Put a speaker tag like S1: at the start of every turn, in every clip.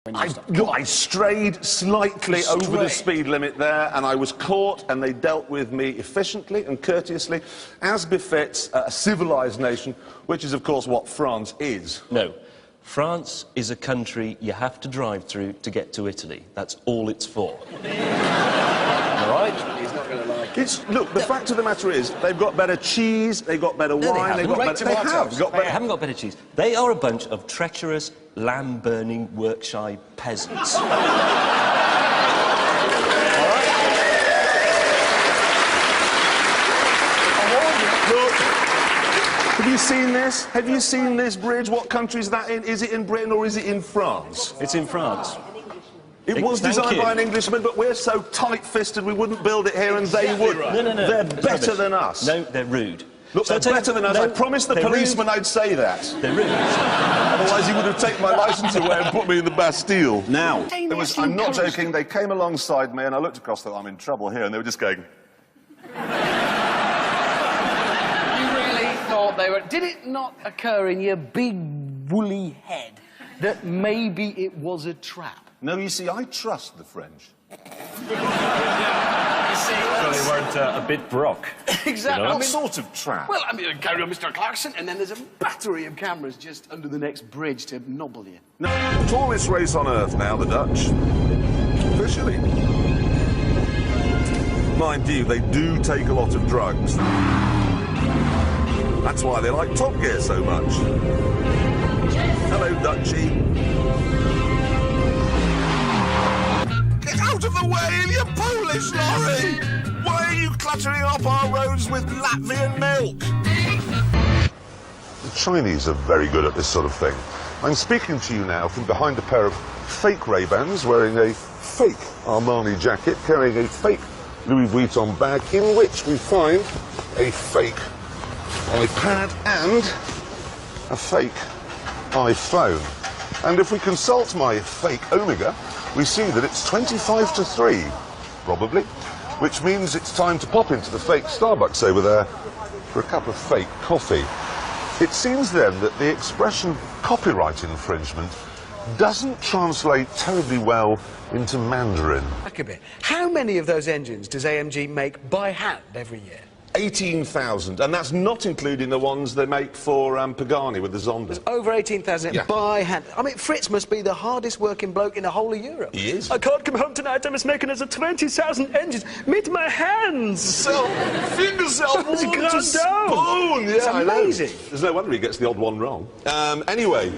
S1: I strayed slightly over the speed limit there, and I was caught, and they dealt with me efficiently and courteously, as befits a civilised nation, which is, of course, what France is.
S2: No. France is a country you have to drive through to get to Italy. That's all it's for. All right?
S3: He's not going to like it.
S1: Look, the fact of the matter is, they've got better cheese, they've got better wine, they've got better... They haven't
S2: got better cheese. They are a bunch of treacherous, lamb-burning, work-shy peasants.
S1: Have you seen this? Have you seen this bridge? What country is that in? Is it in Britain or is it in France?
S2: It's in France.
S1: It was designed by an Englishman, but we're so tight-fisted we wouldn't build it here and they would.
S2: Right. No.
S1: They're better than us.
S2: No, they're rude.
S1: Look, they're better than us. I promised the policeman I'd say that.
S2: They're rude.
S1: Otherwise he would have taken my licence away and put me in the Bastille. Now, I'm not joking, they came alongside me and I looked across, thought, I'm in trouble here, and they were just going...
S3: Did it not occur in your big woolly head that maybe it was a trap?
S1: No, you see, I trust the French.
S3: You see,
S4: so they weren't a bit broke.
S3: Exactly.
S1: You know? What sort of trap?
S3: Well, I mean, carry on, Mr. Clarkson, and then there's a battery of cameras just under the next bridge to nobble you.
S1: No, tallest race on earth now, the Dutch. Officially. Mind you, they do take a lot of drugs. That's why they like Top Gear so much. Hello, Dutchie. Get out of the way, you Polish lorry! Why are you cluttering up our roads with Latvian milk? The Chinese are very good at this sort of thing. I'm speaking to you now from behind a pair of fake Ray-Bans, wearing a fake Armani jacket, carrying a fake Louis Vuitton bag, in which we find a fake iPad and a fake iPhone. And if we consult my fake Omega, we see that it's 25 to 3, probably, which means it's time to pop into the fake Starbucks over there for a cup of fake coffee. It seems then that the expression copyright infringement doesn't translate terribly well into Mandarin.
S3: Back a bit. How many of those engines does AMG make by hand every year?
S1: 18,000, and that's not including the ones they make for Pagani with the Zonda.
S3: There's over 18,000 by hand. I mean, Fritz must be the hardest working bloke in the whole of Europe.
S1: He is.
S5: I can't come home tonight, I must make another 20,000 engines. Meet my hands!
S1: So, fingers up,
S5: It's
S1: spoon!
S3: Yeah, it's amazing.
S1: There's no wonder he gets the odd one wrong. Anyway,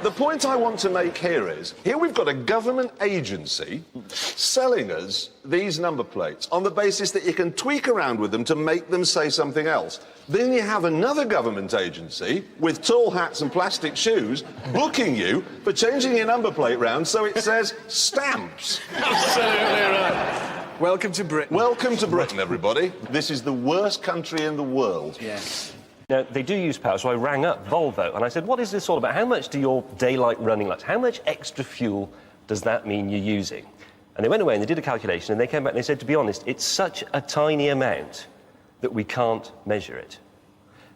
S1: the point I want to make here is, here we've got a government agency selling us these number plates on the basis that you can tweak around with them to make them say something else. Then you have another government agency with tall hats and plastic shoes booking you for changing your number plate round so it says stamps.
S3: Absolutely right. Welcome to Britain.
S1: Welcome to Britain, everybody. This is the worst country in the world.
S3: Yes.
S2: Now, they do use power, so I rang up Volvo and I said, what is this all about? How much do your daylight running last? How much extra fuel does that mean you're using? And they went away and they did a calculation and they came back and they said, to be honest, it's such a tiny amount that we can't measure it.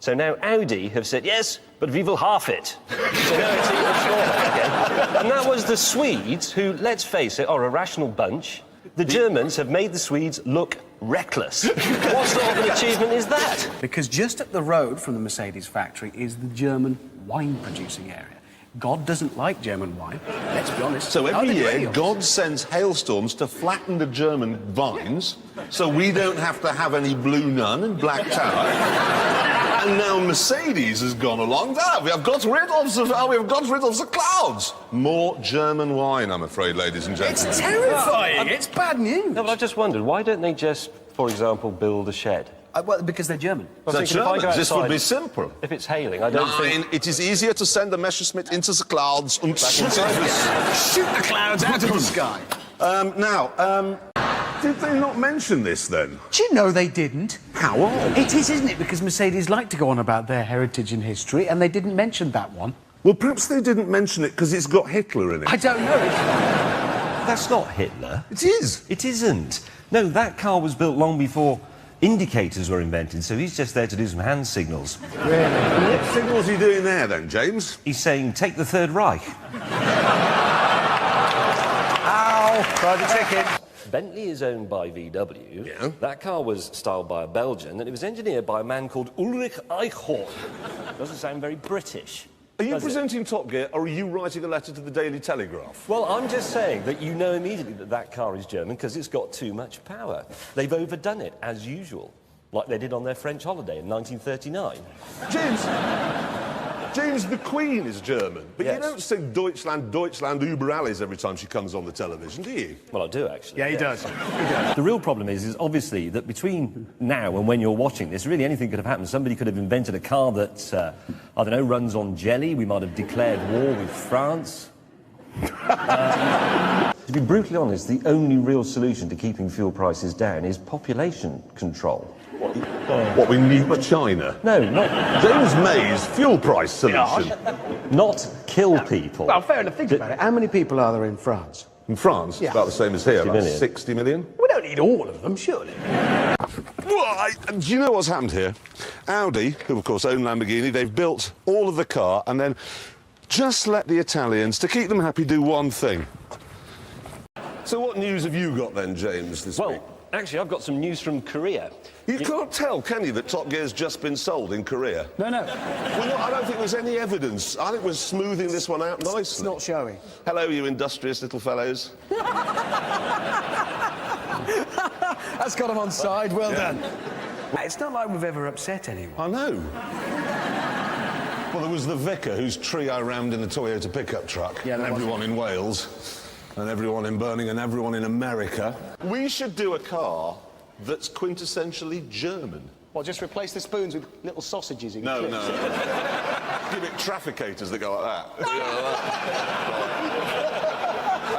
S2: So now Audi have said, yes, but we will half it. So now it's even smaller again. And that was the Swedes who, let's face it, are a rational bunch. The Germans have made the Swedes look reckless. What sort of an achievement is that?
S3: Because just up the road from the Mercedes factory is the German wine-producing area. God doesn't like German wine, let's be honest.
S1: So every year, God sends hailstorms to flatten the German vines, so we don't have to have any Blue Nun and Black Tower. And now Mercedes has gone along. We have got rid of the clouds. More German wine, I'm afraid, ladies and gentlemen.
S3: It's terrifying. It's bad news.
S2: No, but I just wondered, why don't they just, for example, build a shed?
S3: Well, because they're German.
S1: They're Germans. This would be simple.
S2: If it's hailing, I don't think...
S1: It is easier to send the Messerschmitt into the clouds and shoot
S3: the clouds out of the sky.
S1: Did they not mention this, then?
S3: Do you know they didn't?
S1: How odd.
S3: It is, isn't it? Because Mercedes like to go on about their heritage and history, and they didn't mention that one.
S1: Well, perhaps they didn't mention it because it's got Hitler in it.
S3: I don't know.
S2: That's not Hitler.
S1: It is.
S2: It isn't. No, that car was built long before indicators were invented, so he's just there to do some hand signals.
S1: Really? What signals are you doing there, then, James?
S2: He's saying, take the Third Reich.
S3: Fried the chicken.
S2: Bentley is owned by VW.
S1: Yeah.
S2: That car was styled by a Belgian, and it was engineered by a man called Ulrich Eichhorn. Doesn't sound very British.
S1: Are you
S2: does it?
S1: presenting Top Gear, or are you writing a letter to the Daily Telegraph?
S2: Well, I'm just saying that you know immediately that that car is German because it's got too much power. They've overdone it, as usual, like they did on their French holiday in 1939.
S1: James, the Queen is German, but
S2: Yes.
S1: you don't sing Deutschland, Deutschland, über alles every time she comes on the television, do you?
S2: Well, I do, actually.
S3: Yeah, he does.
S2: The real problem is obviously that between now and when you're watching this, really anything could have happened. Somebody could have invented a car that, I don't know, runs on jelly. We might have declared war with France. To be brutally honest, the only real solution to keeping fuel prices down is population control.
S1: What, we need China?
S2: No, not,
S1: James May's fuel price solution.
S2: not kill people.
S3: Well, fair enough. Think about it. How many people are there in France?
S1: In France,
S3: Yeah.
S1: it's about the same as here,
S2: 60
S1: about
S2: million.
S1: 60 million.
S3: We don't need all of them, surely.
S1: Well, do you know what's happened here? Audi, who of course own Lamborghini, they've built all of the car and then just let the Italians, to keep them happy, do one thing. So what news have you got then, James, this week?
S2: Well, actually, I've got some news from Korea.
S1: You can't tell, can you, that Top Gear's just been sold in Korea?
S3: No, no.
S1: Well, no, I don't think there's any evidence. I think we're smoothing this one out nicely.
S3: It's not showing.
S1: Hello, you industrious little fellows.
S3: That's got him on side. Well done. It's not like we've ever upset anyone.
S1: I know. Well, there was the vicar whose tree I rammed in the Toyota pickup truck.
S3: Yeah,
S1: and
S3: there was.
S1: everyone in Wales, and everyone in Birmingham, and everyone in America. We should do a car that's quintessentially German.
S6: Well, just replace the spoons with little sausages in
S1: No,
S6: clips.
S1: no. Give it trafficators that go like that.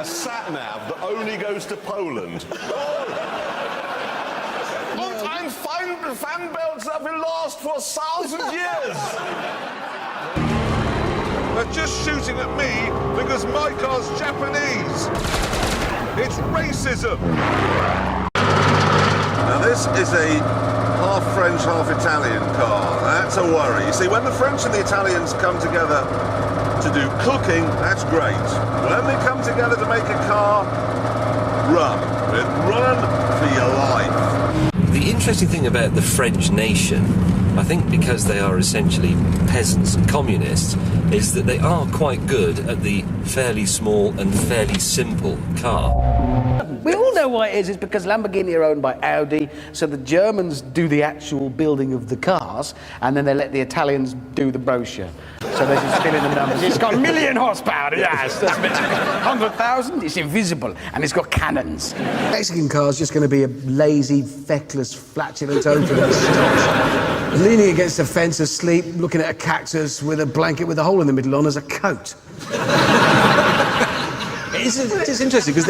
S1: A sat-nav that only goes to Poland. And fan belts that will last for 1,000 years. They're just shooting at me because my car's Japanese. It's racism. Now this is a half French, half Italian car. That's a worry. You see, when the French and the Italians come together to do cooking, that's great. When they come together to make a car, run. Run for your life.
S2: The interesting thing about the French nation, I think because they are essentially peasants and communists, is that they are quite good at the fairly small and fairly simple car.
S3: We all know why it is. It's because Lamborghini are owned by Audi, so the Germans do the actual building of the cars, and then they let the Italians do the brochure. So they're just filling the numbers. It's got 1,000,000 horsepower, yes. 100,000, it's invisible, and it's got cannons. Mexican car's just going to be a lazy, feckless, flatulent open stock, leaning against a fence asleep, looking at a cactus with a blanket with a hole in the middle on as a coat.
S7: It's interesting because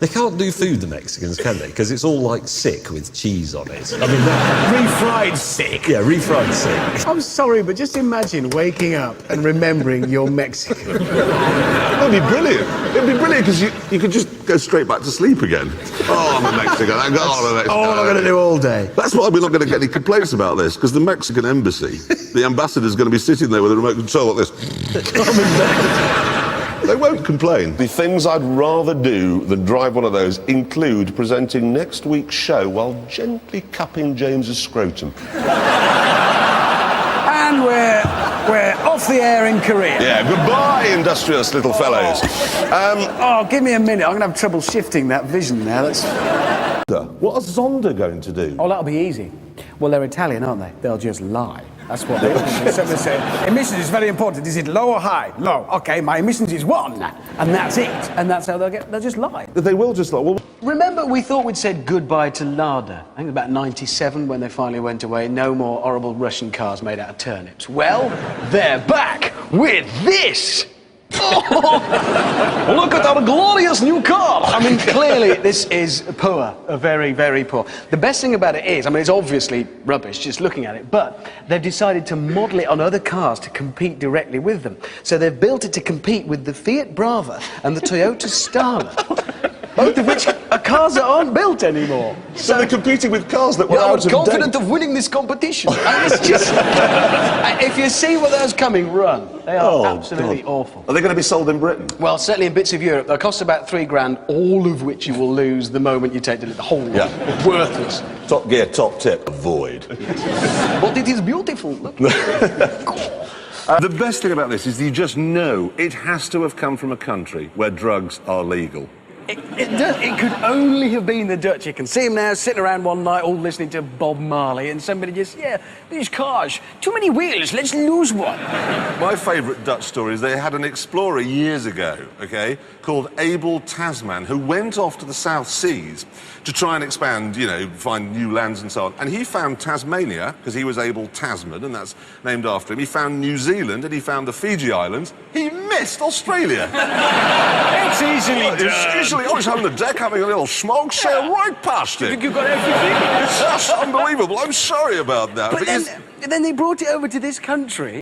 S7: they can't do food, the Mexicans, can they? Because it's all like sick with cheese on it. I mean,
S3: Refried sick.
S7: yeah, refried sick.
S3: I'm sorry, but just imagine waking up and remembering you're Mexican.
S1: That'd be brilliant. It'd be brilliant because you could just go straight back to sleep again. Oh, I'm a Mexican. I'm a Mexican.
S3: All I'm going to do all day.
S1: That's why we're not going to get any complaints about this, because the Mexican embassy, the ambassador's going to be sitting there with a remote control like this. They won't complain. The things I'd rather do than drive one of those include presenting next week's show while gently cupping James's scrotum.
S3: And we're off the air in Korea.
S1: Yeah, goodbye, industrious little fellows.
S3: Oh, give me a minute. I'm going to have trouble shifting that vision now.
S1: What is Zonda going to do?
S3: Oh, that'll be easy. Well, they're Italian, aren't they? They'll just lie. That's what they do. So they say, emissions is very important. Is it low or high? Low. Okay, my emissions is 1. And that's it. And that's how they'll just lie.
S1: They will just like, well,
S3: Remember, we thought we'd said goodbye to Lada. I think about 97 when they finally went away. No more horrible Russian cars made out of turnips. Well, they're back with this. Oh, look at our glorious new car. I mean, clearly this is poor, very, very poor. The best thing about it is, I mean, it's obviously rubbish just looking at it, but they've decided to model it on other cars to compete directly with them. So they've built it to compete with the Fiat Brava and the Toyota Starlet.
S6: Both of which are cars that aren't built anymore.
S1: So they're competing with cars that were
S6: I
S1: out
S6: was
S1: of
S6: confident
S1: date.
S6: of winning this competition. And it's just... if you see one of those coming, run. They are absolutely awful.
S1: Are they going to be sold in Britain?
S6: Well, certainly in bits of Europe, they'll cost about £3,000, all of which you will lose the moment you take the whole lot.
S1: Yeah.
S6: Worthless.
S1: Top Gear, top tip, avoid.
S6: But it is beautiful. Look.
S1: The best thing about this is you just know it has to have come from a country where drugs are legal.
S6: It could only have been the Dutch. You can see him now sitting around one night all listening to Bob Marley and somebody just, yeah, these cars, too many wheels, let's lose one.
S1: My favourite Dutch story is they had an explorer years ago, OK, called Abel Tasman, who went off to the South Seas to try and expand, you know, find new lands and so on. And he found Tasmania, because he was Abel Tasman, and that's named after him. He found New Zealand, and he found the Fiji Islands. He missed Australia.
S6: It's easily done.
S1: I was on the deck having a little smoke, sailed right past it.
S6: I think you've got everything.
S1: That's unbelievable. I'm sorry about that.
S6: But then they brought it over to this country.